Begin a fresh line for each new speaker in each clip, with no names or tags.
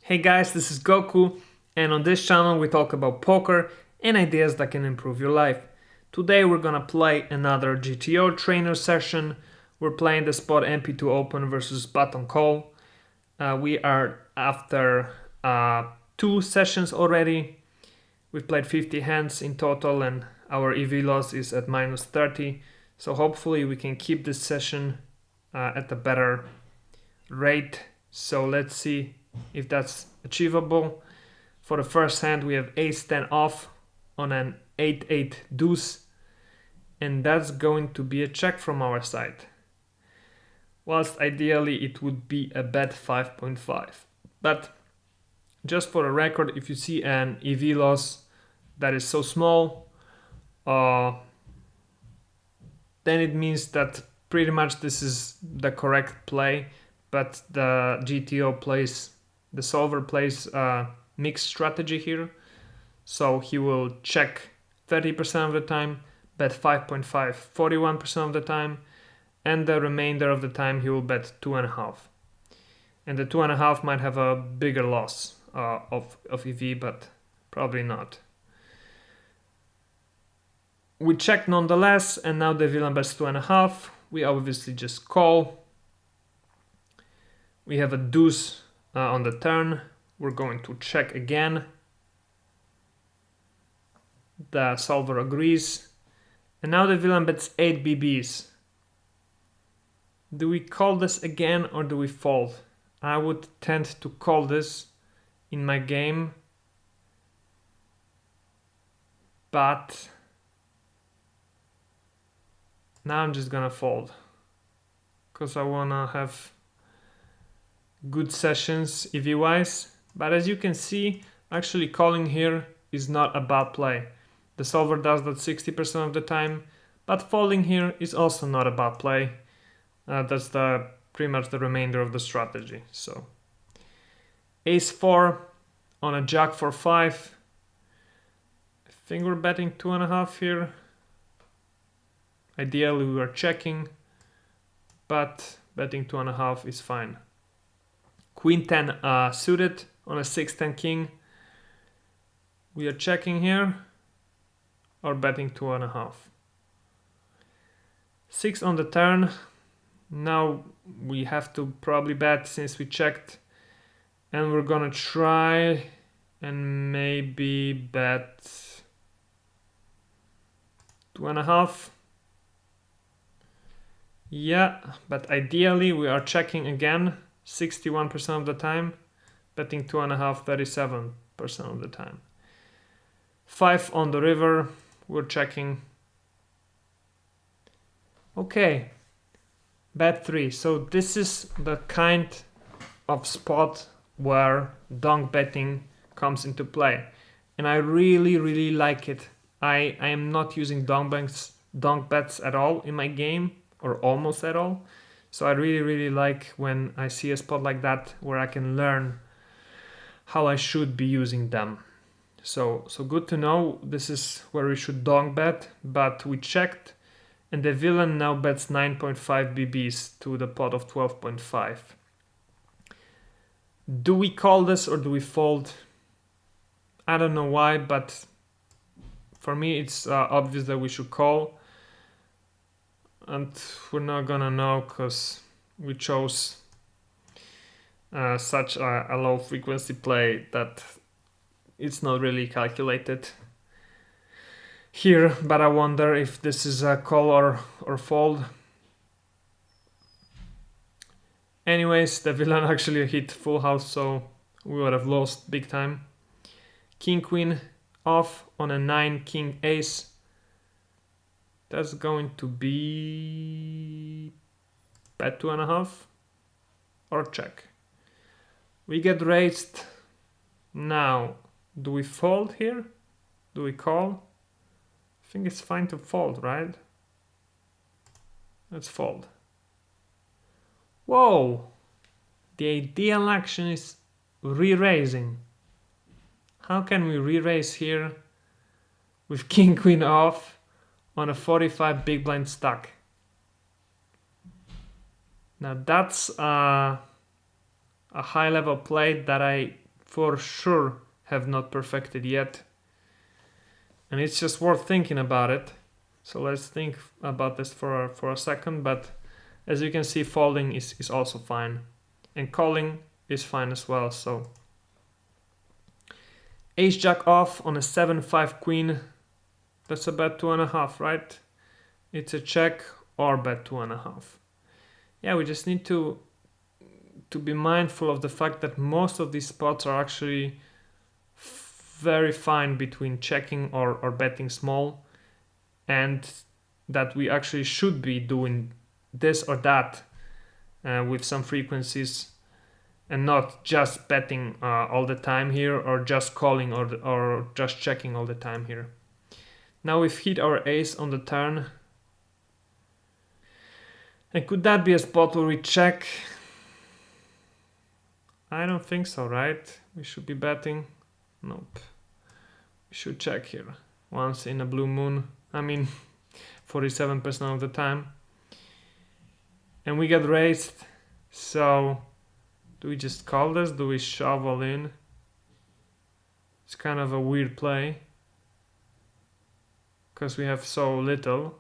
Hey guys, this is Goku, and on this channel we talk about poker and ideas that can improve your life. Today we're gonna play another GTO trainer session. We're playing the spot MP2 open versus button call. We are after 2 sessions already. We've played 50 hands in total and our EV loss is at minus 30. So hopefully we can keep this session at a better rate. So let's see if that's achievable. For the first hand we have ace-10 off on an 8-8 deuce, and that's going to be a check from our side. Whilst ideally it would be a bet 5.5. But just for the record, if you see an EV loss that is so small, then it means that pretty much this is the correct play, but the GTO plays, the solver plays a mixed strategy here. So he will check 30% of the time, bet 5.5 41% of the time, and the remainder of the time he will bet 2.5. And the 2.5 might have a bigger loss of EV, but probably not. We check nonetheless, and now the villain bets 2.5. We obviously just call. We have a deuce on the turn. We're going to check again. The solver agrees. And now the villain bets 8 BBs. Do we call this again or do we fold? I would tend to call this in my game. But now I'm just gonna fold. Because I wanna have good sessions EV wise, but as you can see, actually calling here is not a bad play. The solver does that 60% of the time, but folding here is also not a bad play. That's pretty much the remainder of the strategy. So ace-4 on a jack for 5. I think we're betting 2.5 here. Ideally we are checking, but betting 2.5 is fine. Queen 10 suited on a 6-10 king. We are checking here or betting 2.5. 6 on the turn. Now we have to probably bet since we checked, and we're gonna try and maybe bet 2.5. Yeah, but ideally we are checking again 61% of the time, betting 2.5 37% of the time. 5 on the river, we're checking. Okay, bet 3. So this is the kind of spot where donk betting comes into play, and I really like it. I am not using donk bets at all in my game, or almost at all. So I really like when I see a spot like that where I can learn how I should be using them. So good to know. This is where we should donk bet, but we checked, and the villain now bets 9.5 BBs to the pot of 12.5. Do we call this or do we fold? I don't know why, but for me it's obvious that we should call. And we're not gonna know because we chose such a low frequency play that it's not really calculated here, but I wonder if this is a call or fold. Anyways, the villain actually hit full house, so we would have lost big time. King queen off on a 9 king ace. That's going to be bet 2.5 or check. We get raised. Now, do we fold here? Do we call? I think it's fine to fold, right? Let's fold. Whoa! The ideal action is re-raising. How can we re-raise here with king queen off on a 45 big blind stack? Now that's a high level play that I for sure have not perfected yet. And it's just worth thinking about it. So let's think about this for a second. But as you can see, folding is also fine. And calling is fine as well. So ace jack off on a 7-5 queen. That's a bet 2.5, right? It's a check or bet 2.5. Yeah, we just need to be mindful of the fact that most of these spots are actually very fine between checking or betting small, and that we actually should be doing this or that with some frequencies, and not just betting all the time here, or just calling or just checking all the time here. Now we've hit our ace on the turn. And could that be a spot where we check? I don't think so, right? We should be betting. Nope. We should check here. Once in a blue moon. I mean, 47% of the time. And we get raised. So, do we just call this? Do we shovel in? It's kind of a weird play, because we have so little.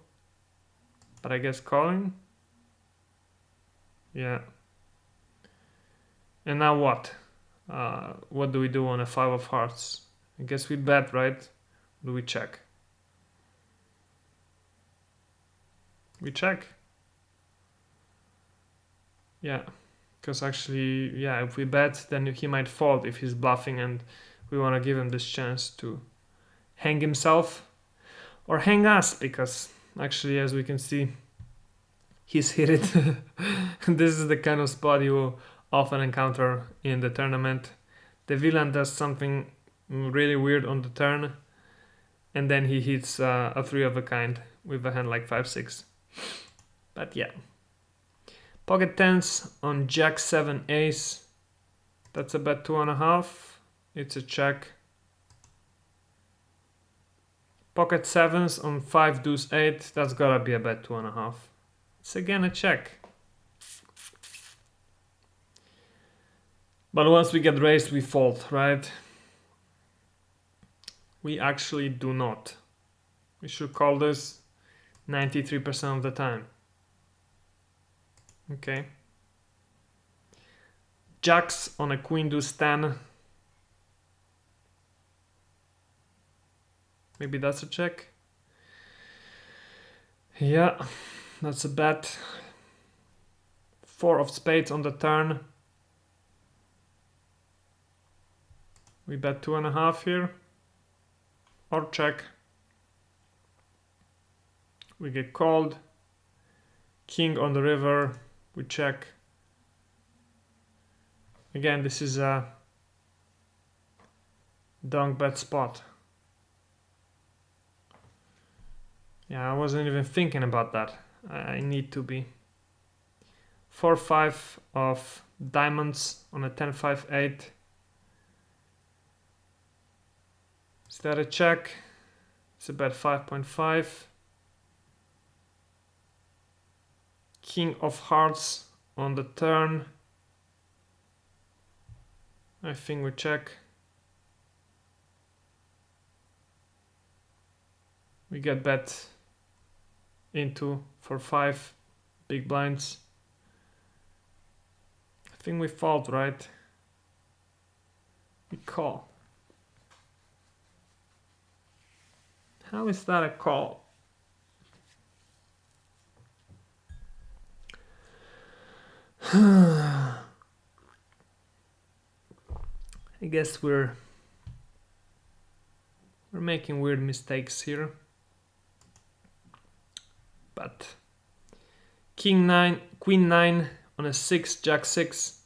But I guess calling? Yeah. And now what? What do we do on a 5 of hearts? I guess we bet, right? Do we check? We check. Yeah. Because actually, yeah, if we bet, then he might fold if he's bluffing, and we want to give him this chance to hang himself or hang us, because actually, as we can see, he's hit it. This is the kind of spot you will often encounter in the tournament. The villain does something really weird on the turn, and then he hits a 3 of a kind with a hand like 5-6. But yeah. Pocket tens on jack 7 ace. That's a bet 2.5. It's a check. Pocket sevens on 5 deuce 8. That's gotta be a bet 2.5. It's again a check. But once we get raised, we fold, right? We actually do not. We should call this 93% of the time. Okay. Jacks on a queen deuce 10. Maybe that's a check. Yeah, that's a bet. 4 of spades on the turn. We bet 2.5 here. Or check. We get called. King on the river. We check. Again, this is a donk bet spot. Yeah, I wasn't even thinking about that. I need to be. 4-5 of diamonds on a 10-5-8. Is that a check? It's a bet 5.5. King of hearts on the turn. I think we check. We get bet into for 5 big blinds. I think we fold, right? We call. How is that a call? I guess we're making weird mistakes here. But king 9, queen 9 on a 6, jack 6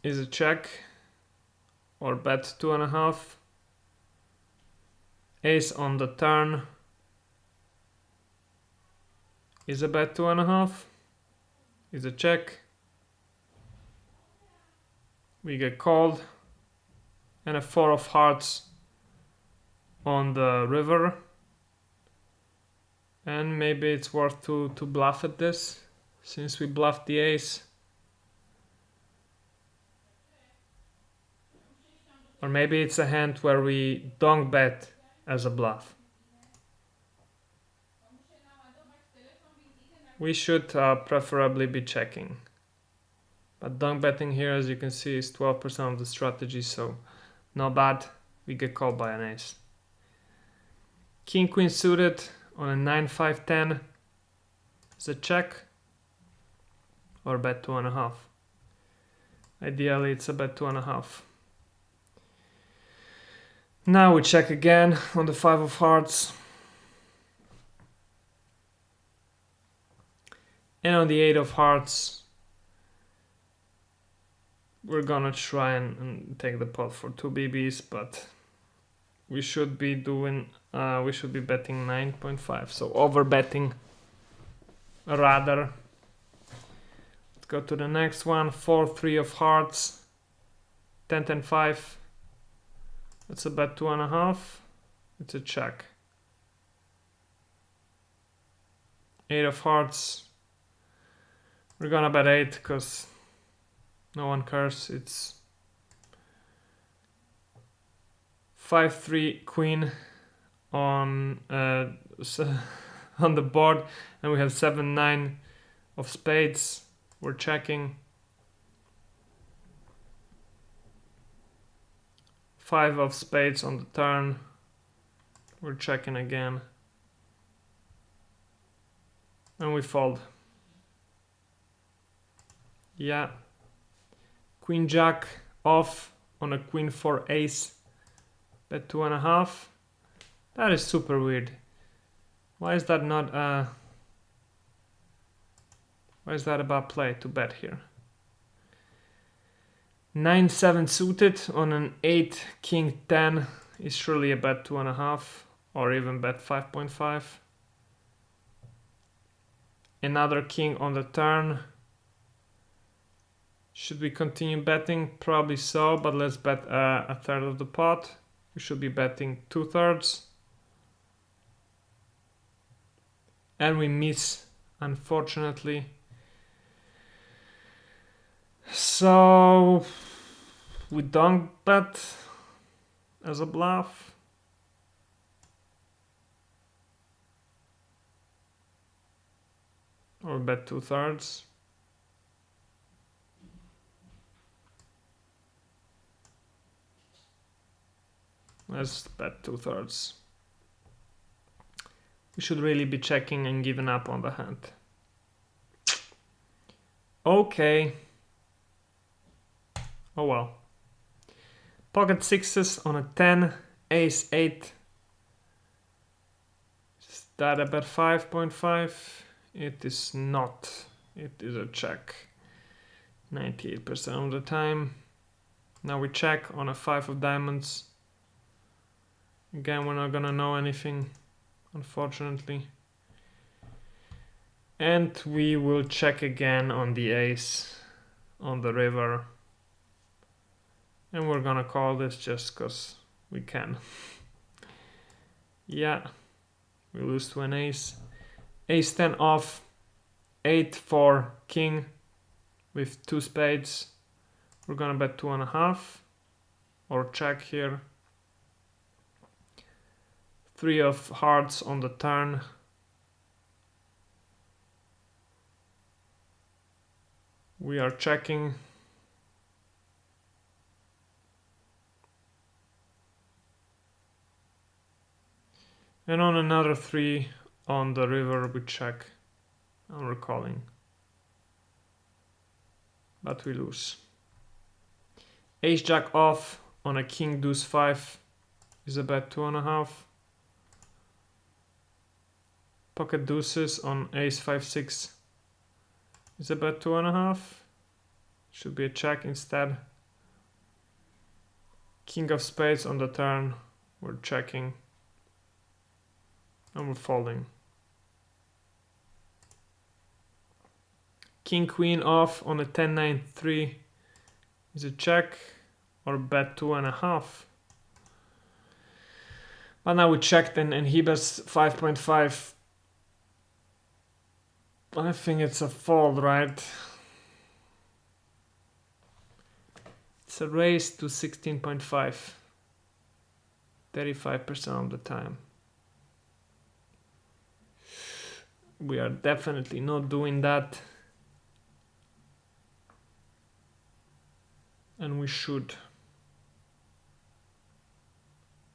is a check or bet 2.5. Ace on the turn is a bet 2.5. Is a check. We get called, and a 4 of hearts on the river, and maybe it's worth to bluff at this, since we bluffed the ace. Or maybe it's a hand where we don't bet as a bluff. We should preferably be checking. But donk betting here, as you can see, is 12% of the strategy, so not bad. We get called by an ace. King queen suited on a 9-5-10 is a check or bet 2.5. Ideally it's a bet 2.5. Now we check again on the 5 of hearts. And on the 8 of hearts, we're gonna try and take the pot for 2 BBs, but we should be doing, we should be betting 9.5, so over betting rather. Let's go to the next one, 4-3 of hearts, 10-10-5. That's a bet 2.5. It's a check. 8 of hearts. We're gonna bet 8 because no one cares. It's 5-3 queen on on the board, and we have 7-9 of spades. We're checking. 5 of spades on the turn. We're checking again. And we fold. Yeah. Queen jack off on a queen 4 ace. Bet 2.5. That is super weird. Why is that not why is that a bad play to bet here? 9-7 suited on an 8 king 10 is surely a bet 2.5 or even bet 5.5. Another king on the turn. Should we continue betting? Probably so, but let's bet a third of the pot. We should be betting 2/3. And we miss, unfortunately. So we don't bet as a bluff. Or bet 2/3. Let's bet 2/3. We should really be checking and giving up on the hand. Okay. Oh well. Pocket sixes on a 10, ace 8. Is that a bet 5.5? It is not. It is a check. 98% of the time. Now we check on a 5 of diamonds. Again, we're not gonna know anything, unfortunately. And we will check again on the ace on the river. And we're gonna call this just because we can. Yeah, we lose to an ace. Ace 10 off, 8-4 king with 2 spades. We're gonna bet 2.5 or check here. 3 of hearts on the turn. We are checking. And on another 3 on the river we check. And we're calling. But we lose. Ace jack off on a king deuce 5 is a bet 2.5. Pocket deuces on ace 5-6 is a bet 2.5. Should be a check instead. King of spades on the turn. We're checking. And we're folding. King queen off on a 10-9-3 is a check or bet 2.5. But now we checked and he bets 5.5. I think it's a fold, right? It's It's a raise to 16.5, 35% of the time. We are definitely not doing that. And we should.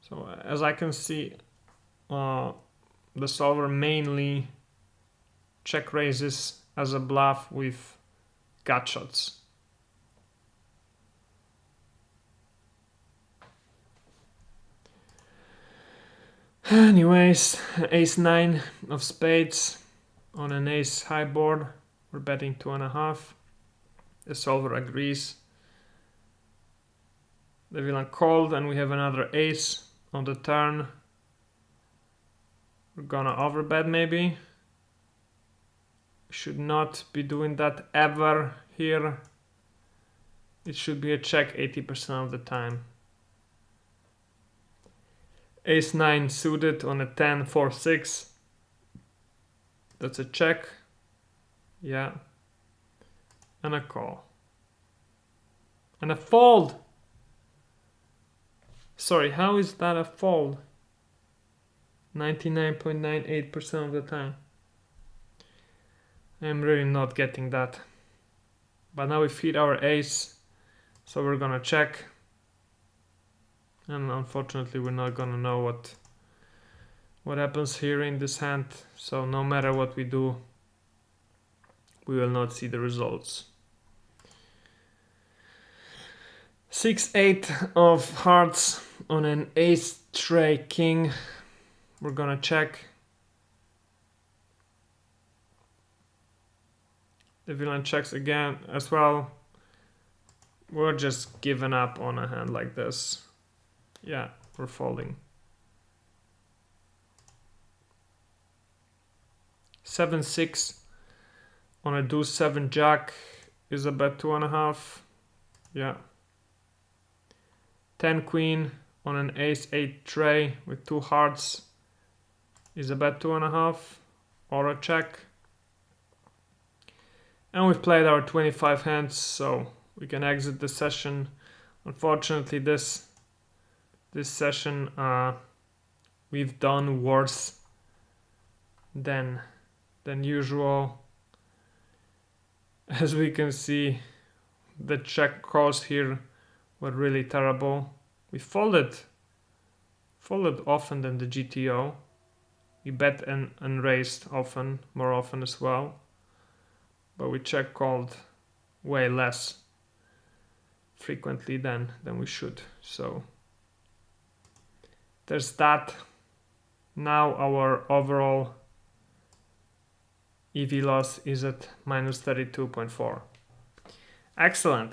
So as I can see, the solver mainly check raises as a bluff with gut shots. Anyways, ace 9 of spades on an ace high board. We're betting 2.5. The solver agrees. The villain called and we have another ace on the turn. We're gonna overbet maybe. Should not be doing that ever here. It should be a check 80% of the time. Ace 9 suited on a 10, 4, 6. That's a check. Yeah. And a call. And a fold. Sorry, how is that a fold? 99.98% of the time. I'm really not getting that. But now we feed our ace, so we're gonna check. And unfortunately we're not gonna know what happens here in this hand. So no matter what we do, we will not see the results. 6-8 of hearts on an ace tray king. We're gonna check. The villain checks again as well. We're just giving up on a hand like this. Yeah, we're folding. 7-6 on a deuce 7 jack is a bet 2.5. Yeah. 10 queen on an ace 8 tray with 2 hearts is a bet 2.5 or a check. And we've played our 25 hands, so we can exit the session. Unfortunately, this session we've done worse than usual. As we can see, the check calls here were really terrible. We folded often than the GTO. We bet and raised often, more often as well. But we check called way less frequently than we should. So there's that. Now our overall EV loss is at minus 32.4. Excellent.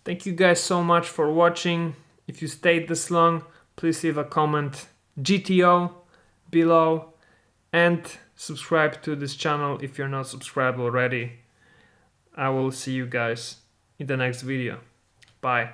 Thank you guys so much for watching. If you stayed this long, please leave a comment GTO below and subscribe to this channel if you're not subscribed already. I will see you guys in the next video. Bye.